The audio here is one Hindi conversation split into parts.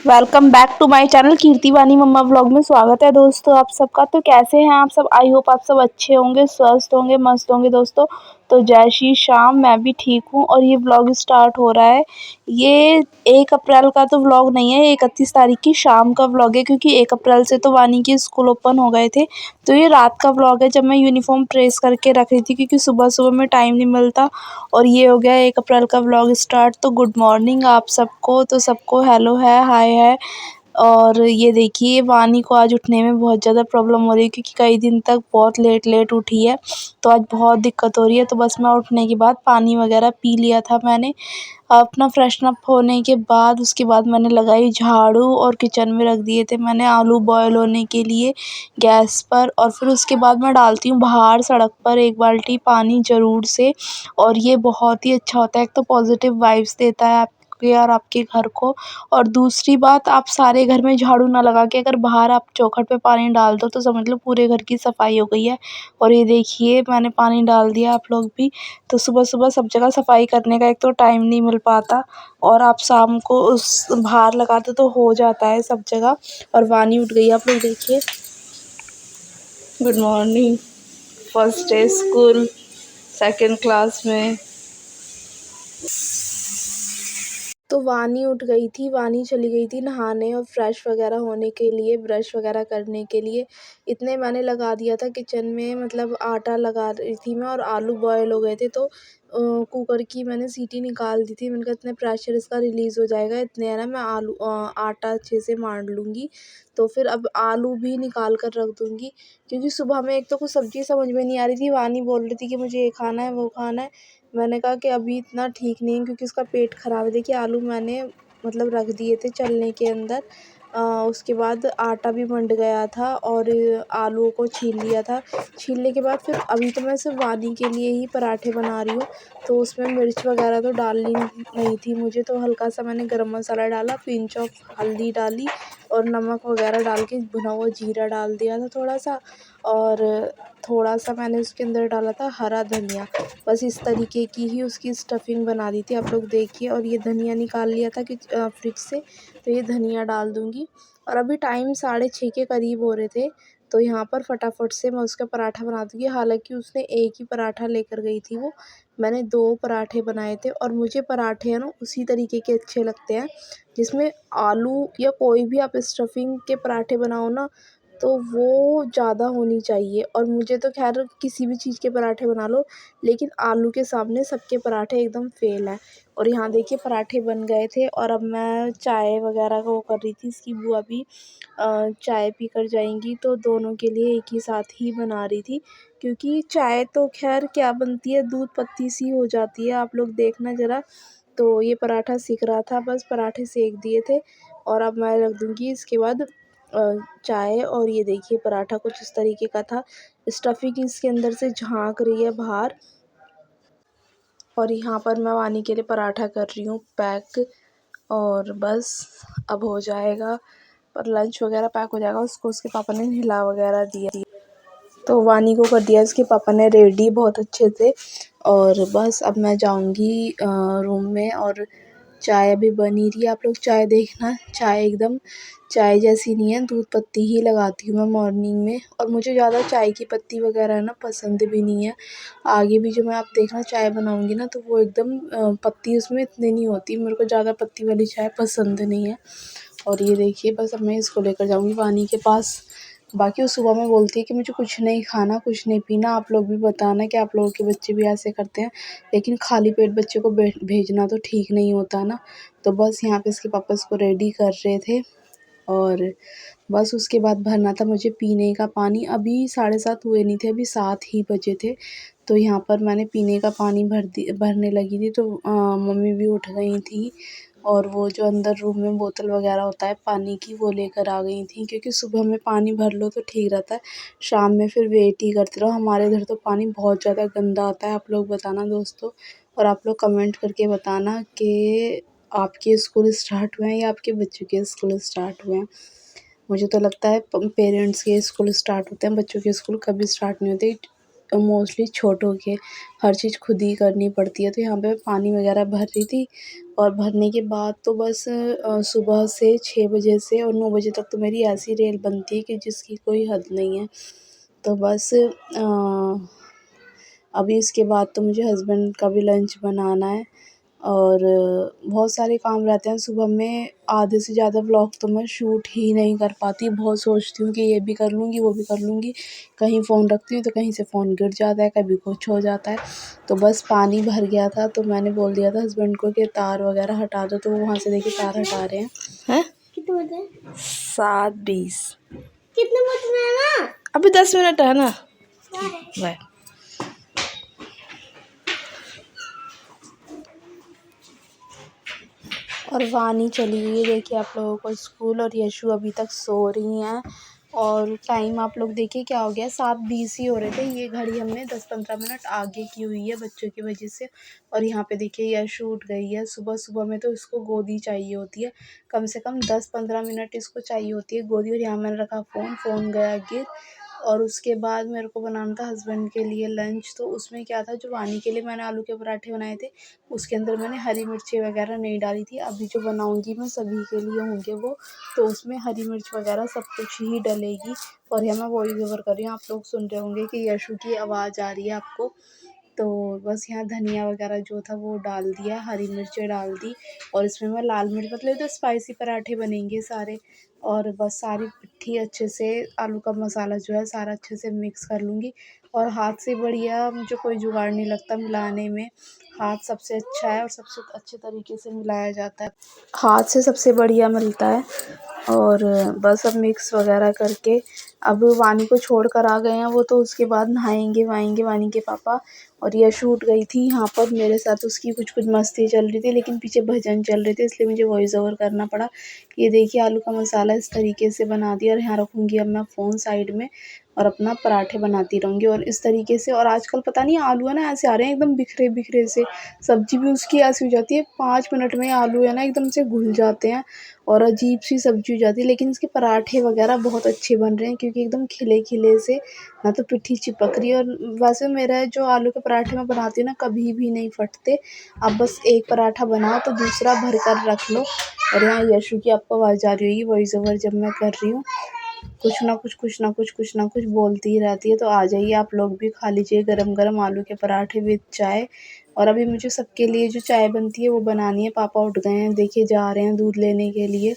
Welcome back to my channel Kirti Vani mamma vlog में स्वागत है दोस्तों आप सबका। तो कैसे हैं आप सब? आई होप आप सब अच्छे होंगे, स्वस्थ होंगे, मस्त होंगे दोस्तों। तो जय श्री श्याम, मैं भी ठीक हूँ और ये व्लॉग स्टार्ट हो रहा है। ये 1 अप्रैल का तो व्लॉग नहीं है, ये 31 तारीख की शाम का व्लॉग है, क्योंकि 1 अप्रैल से तो वानी के स्कूल ओपन हो गए थे। तो ये रात का व्लॉग है, जब मैं यूनिफॉर्म प्रेस करके रख रही थी, क्योंकि सुबह सुबह में टाइम नहीं मिलता। और ये हो गया 1 अप्रैल का व्लॉग स्टार्ट। तो गुड मॉर्निंग आप सबको। तो सबको हेलो है, हाय है। और ये देखिए, वानी को आज उठने में बहुत ज़्यादा प्रॉब्लम हो रही है, क्योंकि कई दिन तक बहुत लेट उठी है। तो आज बहुत दिक्कत हो रही है। तो बस मैं उठने के बाद पानी वगैरह पी लिया था मैंने। अपना फ्रेशन अप होने के बाद उसके बाद मैंने लगाई झाड़ू और किचन में रख दिए थे मैंने आलू बॉयल होने के लिए गैस पर। और फिर उसके बाद मैं डालती हूँ बाहर सड़क पर 1 बाल्टी पानी ज़रूर से। और ये बहुत ही अच्छा होता है, एक तो पॉजिटिव वाइब्स देता है आपके और आपके घर को। और दूसरी बात, आप सारे घर में झाड़ू ना लगा के अगर बाहर आप चौखट पे पानी डाल दो तो समझ लो पूरे घर की सफाई हो गई है। और ये देखिए, मैंने पानी डाल दिया, आप लोग भी। तो सुबह-सुबह सब जगह सफाई करने का एक तो टाइम नहीं मिल पाता, और आप शाम को उस बाहर लगा दो तो हो जाता है सब जगह। और वानी उठ गई है, आप लोग देखिए। Good morning. First day school, second class में। तो वानी उठ गई थी, वानी चली गई थी नहाने और फ्रेश वगैरह होने के लिए, ब्रश वगैरह करने के लिए। इतने मैंने लगा दिया था किचन में, मतलब आटा लगा रही थी मैं, और आलू बॉयल हो गए थे। तो कुकर की मैंने सीटी निकाल दी थी। मैंने कहा इतने प्रेशर इसका रिलीज़ हो जाएगा, इतने है ना मैं आटा अच्छे से मान लूँगी। तो फिर अब आलू भी निकाल कर रख दूँगी, क्योंकि सुबह में एक तो कुछ सब्ज़ी समझ में नहीं आ रही थी। वानी बोल रही थी कि मुझे ये खाना है, वो खाना है। मैंने कहा कि अभी इतना ठीक नहीं है, क्योंकि उसका पेट ख़राब है। देखिए, आलू मैंने मतलब रख दिए थे चलने के अंदर। उसके बाद आटा भी मंड गया था और आलूओं को छील लिया था। छीलने के बाद फिर अभी तो मैं सिर्फ़ वानी के लिए ही पराठे बना रही हूँ। तो उसमें मिर्च वगैरह तो डालनी नहीं थी मुझे, तो हल्का सा मैंने गरम मसाला डाला, पिंच ऑफ हल्दी डाली और नमक वगैरह डाल के भुना हुआ जीरा डाल दिया था थोड़ा सा। और थोड़ा सा मैंने उसके अंदर डाला था हरा धनिया। बस इस तरीके की ही उसकी स्टफिंग बना दी थी, आप लोग देखिए। और ये धनिया निकाल लिया था कि फ्रिज से, तो ये धनिया डाल दूँगी। और अभी टाइम 6:30 के करीब हो रहे थे, तो यहाँ पर फटाफट से मैं उसका पराठा बना दूँगी। हालाँकि उसने एक ही पराठा लेकर गई थी वो, मैंने 2 पराठे बनाए थे। और मुझे पराठे है ना उसी तरीके के अच्छे लगते हैं, जिसमें आलू या कोई भी आप स्टफिंग के पराठे बनाओ ना, तो वो ज़्यादा होनी चाहिए। और मुझे तो ख़ैर किसी भी चीज़ के पराठे बना लो, लेकिन आलू के सामने सबके पराठे एकदम फ़ेल हैं। और यहाँ देखिए, पराठे बन गए थे और अब मैं चाय वगैरह का वो कर रही थी। इसकी बुआ भी चाय पी कर जाएंगी, तो दोनों के लिए एक ही साथ ही बना रही थी। क्योंकि चाय तो खैर क्या बनती है, दूध पत्ती सी हो जाती है, आप लोग देखना ज़रा। तो ये पराठा सिक रहा था, बस पराठे सेक दिए थे। और अब मैं रख दूँगी इसके बाद चाय। और ये देखिए, पराठा कुछ इस तरीके का था। स्टफिंग इसके अंदर से झाँक रही है बाहर। और यहाँ पर मैं वानी के लिए पराठा कर रही हूँ पैक। और बस अब हो जाएगा, पर लंच वगैरह पैक हो जाएगा। उसको उसके पापा ने हिला वगैरह दिया। तो वानी को कर दिया इसके पापा ने रेडी बहुत अच्छे से। और बस अब मैं जाऊँगी रूम में। और चाय अभी बनी रही है, आप लोग चाय देखना। चाय एकदम चाय जैसी नहीं है, दूध पत्ती ही लगाती हूँ मैं मॉर्निंग में। और मुझे ज़्यादा चाय की पत्ती वगैरह है ना पसंद भी नहीं है। आगे भी जो मैं आप देखना चाय बनाऊँगी ना, तो वो एकदम पत्ती उसमें इतनी नहीं होती। मेरे को ज़्यादा पत्ती वाली चाय पसंद नहीं है। और ये देखिए, बस अब मैं इसको लेकर जाऊँगी वानी के पास। बाकी वो सुबह में बोलती है कि मुझे कुछ नहीं खाना, कुछ नहीं पीना। आप लोग भी बताना कि आप लोगों के बच्चे भी ऐसे करते हैं। लेकिन खाली पेट बच्चे को भेजना तो ठीक नहीं होता ना। तो बस यहाँ पे इसके पापा इसको रेडी कर रहे थे। और बस उसके बाद भरना था मुझे पीने का पानी। अभी 7:30 हुए नहीं थे, अभी 7 ही बजे थे। तो यहाँ पर मैंने पीने का पानी भरने लगी थी। तो मम्मी भी उठ गई थी, और वो जो अंदर रूम में बोतल वगैरह होता है पानी की, वो लेकर आ गई थी। क्योंकि सुबह में पानी भर लो तो ठीक रहता है, शाम में फिर वेट ही करते रहो। हमारे इधर तो पानी बहुत ज़्यादा गंदा आता है, आप लोग बताना दोस्तों। और आप लोग कमेंट करके बताना कि आपके स्कूल स्टार्ट हुए हैं या आपके बच्चों के स्कूल स्टार्ट हुए हैं। मुझे तो लगता है पेरेंट्स के स्कूल स्टार्ट होते हैं, बच्चों के स्कूल कभी स्टार्ट नहीं होते। मोस्टली छोटों के हर चीज़ खुद ही करनी पड़ती है। तो यहाँ पे पानी वगैरह भर रही थी और भरने के बाद तो बस सुबह से 6 बजे से और 9 बजे तक तो मेरी ऐसी रेल बनती है कि जिसकी कोई हद नहीं है। तो बस अभी इसके बाद तो मुझे हस्बैंड का भी लंच बनाना है और बहुत सारे काम रहते हैं सुबह में। आधे से ज़्यादा व्लॉग तो मैं शूट ही नहीं कर पाती। बहुत सोचती हूँ कि ये भी कर लूँगी, वो भी कर लूँगी। कहीं फ़ोन रखती हूँ तो कहीं से फ़ोन गिर जाता है, कभी कुछ हो जाता है। तो बस पानी भर गया था तो मैंने बोल दिया था हस्बैंड को कि तार वगैरह हटा दो, तो वो वहाँ से देखिए तार हटा रहे हैं। हैं? कितने बजे? 7:20। कितने बजे है ना? अभी 10 मिनट है ना। बाय। और वानी चली गई है देखिए आप लोगों को स्कूल, और यशु अभी तक सो रही हैं। और टाइम आप लोग देखिए क्या हो गया, 7:20 ही हो रहे थे। ये घड़ी हमने 10-15 मिनट आगे की हुई है बच्चों की वजह से। और यहाँ पे देखिए यशु उठ गई है। सुबह सुबह में तो इसको गोदी चाहिए होती है, कम से कम 10-15 मिनट इसको चाहिए होती है गोदी। और यहाँ मैंने रखा फ़ोन गया गिर। और उसके बाद मेरे को बनाना था हस्बैंड के लिए लंच। तो उसमें क्या था, जो वानी के लिए मैंने आलू के पराठे बनाए थे उसके अंदर मैंने हरी मिर्ची वगैरह नहीं डाली थी। अभी जो बनाऊंगी मैं सभी के लिए होंगे वो, तो उसमें हरी मिर्च वगैरह सब कुछ ही डलेगी। और यहाँ मैं वॉइस ओवर कर रही हूँ, आप लोग सुन रहे होंगे कि यशु की आवाज़ आ रही है आपको। तो बस यहाँ धनिया वगैरह जो था वो डाल दिया, हरी मिर्चें डाल दी। और इसमें मैं लाल मिर्च, मतलब तो स्पाइसी पराठे बनेंगे सारे। और बस सारी पिट्ठी अच्छे से, आलू का मसाला जो है सारा अच्छे से मिक्स कर लूँगी। और हाथ से बढ़िया मुझे कोई जुगाड़ नहीं लगता मिलाने में। हाथ सबसे अच्छा है और सबसे अच्छे तरीके से मिलाया जाता है, हाथ से सबसे बढ़िया मिलता है। और बस अब मिक्स वगैरह करके अब वानी को छोड़ कर आ गए हैं वो, तो उसके बाद नहाएंगे वाएंगे वानी के पापा। और यशु उठ गई थी यहाँ पर मेरे साथ, उसकी कुछ कुछ मस्ती चल रही थी, लेकिन पीछे भजन चल रहे थे इसलिए मुझे वॉइस ओवर करना पड़ा। ये देखिए आलू का मसाला इस तरीके से बना दिया। और यहाँ रखूँगी अब मैं फ़ोन साइड में और अपना पराठे बनाती रहूँगी और इस तरीके से। और आजकल पता नहीं आलू है ना ऐसे आ रहे हैं एकदम बिखरे बिखरे से। सब्जी भी उसकी ऐसी हो जाती है, 5 मिनट में आलू है ना एकदम से घुल जाते हैं और अजीब सी सब्जी हो जाती है। लेकिन इसके पराठे वगैरह बहुत अच्छे बन रहे हैं क्योंकि एकदम खिले खिले से, ना तो पिट्ठी चिपक रही है। और वैसे मेरा जो आलू के पराठे मैं बनाती हूँ ना कभी भी नहीं फटते। अब बस एक पराठा बनाओ तो दूसरा भर कर रख लो। और यहाँ यशु की आपको आवाज़ आ रही होगी वॉइस ओवर जब मैं कर रही हूँ, कुछ ना कुछ बोलती ही रहती है। तो आ जाइए आप लोग भी, खा लीजिए गरम गरम आलू के पराठे विद चाय। और अभी मुझे सबके लिए जो चाय बनती है वो बनानी है। पापा उठ गए हैं, देखिए जा रहे हैं दूध लेने के लिए,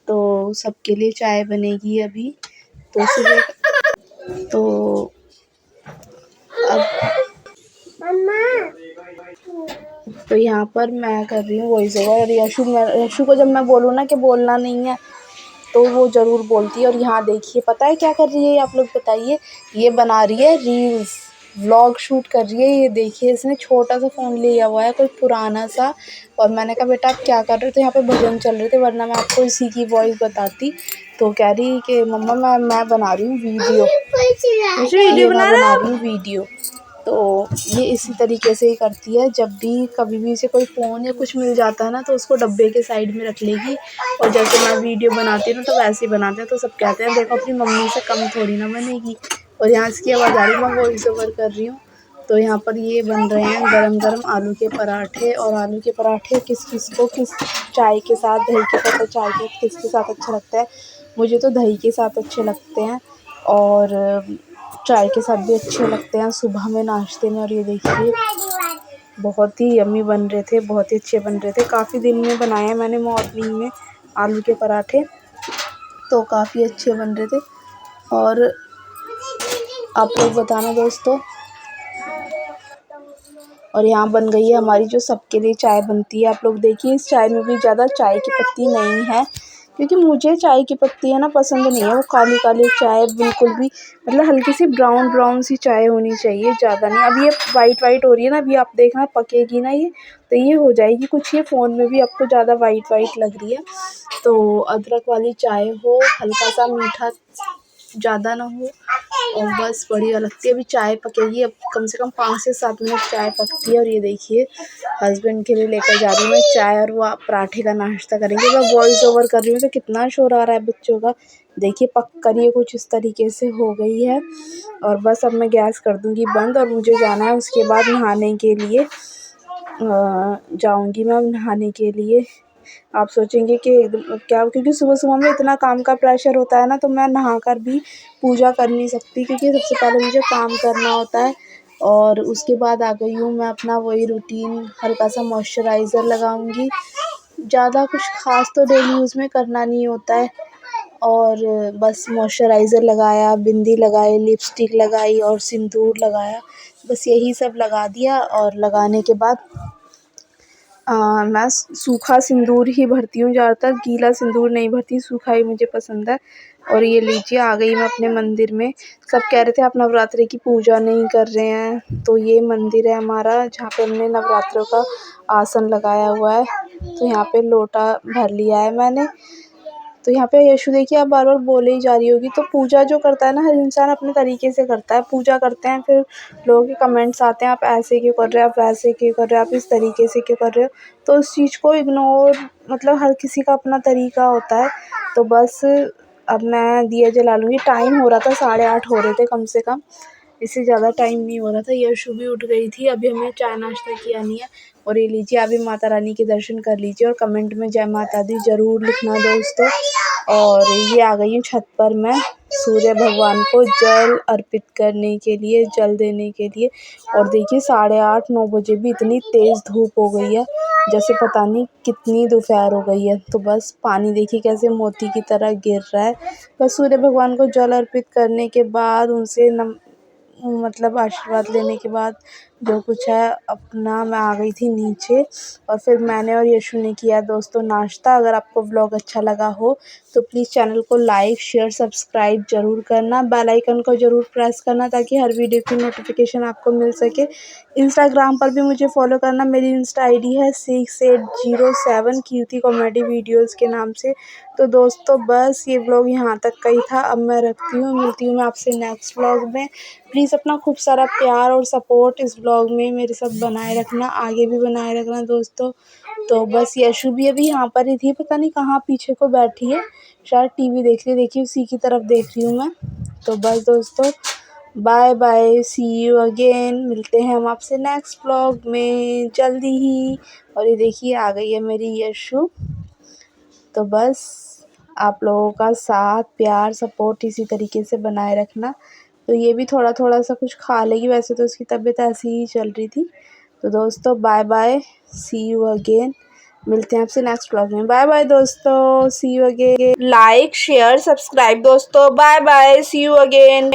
तो सबके लिए चाय बनेगी अभी। तो सुबह तो अब तो यहाँ पर मैं कर रही हूँ वॉइस ओवर। और यशु को जब मैं बोलूँ ना कि बोलना नहीं है तो वो ज़रूर बोलती है। और यहाँ देखिए पता है क्या कर रही है, आप लोग बताइए। ये बना रही है रील्स, व्लॉग शूट कर रही है। ये देखिए इसने छोटा सा फ़ोन लिया हुआ है, कोई पुराना सा। और मैंने कहा बेटा आप क्या कर रहे थे, यहाँ पे भजन चल रहे थे वरना मैं आपको इसी की वॉइस बताती। तो कह रही कि मम्मा मैं बना रही हूँ वीडियो, ये मैं बना रही हूँ वीडियो। तो ये इसी तरीके से ही करती है, जब भी कभी भी इसे कोई फ़ोन या कुछ मिल जाता है ना तो उसको डब्बे के साइड में रख लेगी। और जैसे मैं वीडियो बनाती हूँ ना तो वैसे ही बनाते हैं। तो सब कहते हैं देखो अपनी मम्मी से कम थोड़ी ना बनेगी। और यहाँ इसकी आवाज़ आ रही है, मैं वॉइस ओवर कर रही हूँ। तो यहाँ पर ये बन रहे हैं गरम गरम आलू के पराठे। और आलू के पराठे किस किस को किस चाय के साथ, दही के साथ, चाय के किसके साथ अच्छा लगता है। मुझे तो दही के साथ अच्छे लगते हैं और चाय के साथ भी अच्छे लगते हैं सुबह में नाश्ते में। और ये देखिए बहुत ही यम्मी बन रहे थे, बहुत ही अच्छे बन रहे थे। काफ़ी दिन में बनाए हैं मैंने मॉर्निंग में आलू के पराठे, तो काफ़ी अच्छे बन रहे थे। और आप लोग बताना दोस्तों। और यहाँ बन गई है हमारी जो सबके लिए चाय बनती है। आप लोग देखिए इस चाय में भी ज़्यादा चाय की पत्ती नहीं है क्योंकि मुझे चाय की पत्ती है ना पसंद नहीं है। वो काली काली चाय बिल्कुल भी, मतलब हल्की सी ब्राउन ब्राउन सी चाय होनी चाहिए, ज़्यादा नहीं। अब ये वाइट वाइट हो रही है ना, अभी आप देखना पकेगी ना ये तो ये हो जाएगी कुछ। ये फ़ोन में भी आपको ज़्यादा वाइट वाइट लग रही है। तो अदरक वाली चाय हो, हल्का सा मीठा ज़्यादा ना हो, और बस बढ़िया लगती है। अभी चाय पकेगी, अब कम से कम 5 से 7 मिनट चाय पकती है। और ये देखिए हस्बैंड के लिए लेकर जा रही हूँ मैं चाय, और वो पराठे का नाश्ता करेंगे। मैं वॉइस ओवर कर रही हूँ तो कितना शोर आ रहा है बच्चों का। देखिए पक कर ये कुछ इस तरीके से हो गई है। और बस अब मैं गैस कर दूँगी बंद और मुझे जाना है उसके बाद नहाने के लिए। जाऊँगी मैं अब नहाने के लिए। आप सोचेंगे कि क्या, क्योंकि सुबह-सुबह में इतना काम का प्रेशर होता है ना, तो मैं नहाकर भी पूजा कर नहीं सकती, क्योंकि सबसे पहले मुझे काम करना होता है। और उसके बाद आ गई हूँ मैं अपना वही रूटीन, हल्का सा मॉइस्चराइज़र लगाऊँगी। ज़्यादा कुछ ख़ास तो डेली यूज़ में करना नहीं होता है। और बस मॉइस्चराइज़र लगाया, बिंदी लगाई, लिपस्टिक लगाई और सिंदूर लगाया। बस यही सब लगा दिया और लगाने के बाद मैं सूखा सिंदूर ही भरती हूँ ज़्यादातर, गीला सिंदूर नहीं भरती, सूखा ही मुझे पसंद है। और ये लीजिए आ गई मैं अपने मंदिर में। सब कह रहे थे आप नवरात्रि की पूजा नहीं कर रहे हैं, तो ये मंदिर है हमारा जहाँ पे हमने नवरात्रों का आसन लगाया हुआ है। तो यहाँ पे लोटा भर लिया है मैंने। तो यहाँ पे यशु देखिए आप बार-बार बोले ही जा रही होगी। तो पूजा जो करता है ना, हर इंसान अपने तरीके से करता है। पूजा करते हैं, फिर लोगों के कमेंट्स आते हैं, आप ऐसे क्यों कर रहे हो, आप वैसे क्यों कर रहे हो, आप इस तरीके से क्यों कर रहे हो। तो उस चीज़ को इग्नोर, मतलब हर किसी का अपना तरीका होता है। तो बस अब मैं दिया जला लूँगी। टाइम हो रहा था 8:30 हो रहे थे कम से कम, इससे ज़्यादा टाइम नहीं हो रहा था। यशु भी उठ गई थी, अभी हमने चाय नाश्ता किया नहीं है। और ये लीजिए आप भी माता रानी के दर्शन कर लीजिए और कमेंट में जय माता दी ज़रूर लिखना दोस्तों। और ये आ गई हूँ छत पर मैं सूर्य भगवान को जल अर्पित करने के लिए, जल देने के लिए। और देखिए 8:30-9 बजे भी इतनी तेज़ धूप हो गई है, जैसे पता नहीं कितनी दोपहर हो गई है। तो बस पानी देखिए कैसे मोती की तरह गिर रहा है। बस सूर्य भगवान को जल अर्पित करने के बाद उनसे मतलब आशीर्वाद लेने के बाद जो कुछ है अपना, मैं आ गई थी नीचे। और फिर मैंने और यशु ने किया दोस्तों नाश्ता। अगर आपको व्लॉग अच्छा लगा हो तो प्लीज़ चैनल को लाइक शेयर सब्सक्राइब ज़रूर करना, बेल आइकन को ज़रूर प्रेस करना ताकि हर वीडियो की नोटिफिकेशन आपको मिल सके। इंस्टाग्राम पर भी मुझे फॉलो करना, मेरी इंस्टा आईडी है 6807 कीर्ति कॉमेडी वीडियोज़ के नाम से। तो दोस्तों बस ये व्लॉग यहाँ तक का ही था, अब मैं रखती हूँ, मिलती हूँ मैं आपसे नेक्स्ट व्लॉग में। प्लीज़ अपना खूब सारा प्यार और सपोर्ट इस व्लॉग में मेरे साथ बनाए रखना, आगे भी बनाए रखना दोस्तों। तो बस यशु भी अभी यहाँ पर ही थी, पता नहीं कहाँ पीछे को बैठी है, शायद टीवी देख रही है, देखिए उसी की तरफ देख रही हूँ मैं। तो बस दोस्तों bye bye, see you again, मिलते हैं हम आपसे नेक्स्ट व्लॉग में जल्दी ही। और ये देखिए आ गई है मेरी यशु। तो बस आप लोगों का साथ प्यार सपोर्ट इसी तरीके से बनाए रखना। तो ये भी थोड़ा-थोड़ा सा कुछ खा लेगी, वैसे तो उसकी तबीयत ऐसी ही चल रही थी। तो दोस्तों bye bye, see you again, मिलते हैं आपसे नेक्स्ट व्लॉग में। बाय बाय दोस्तों, see you again. Like share subscribe दोस्तों, bye bye, see you again.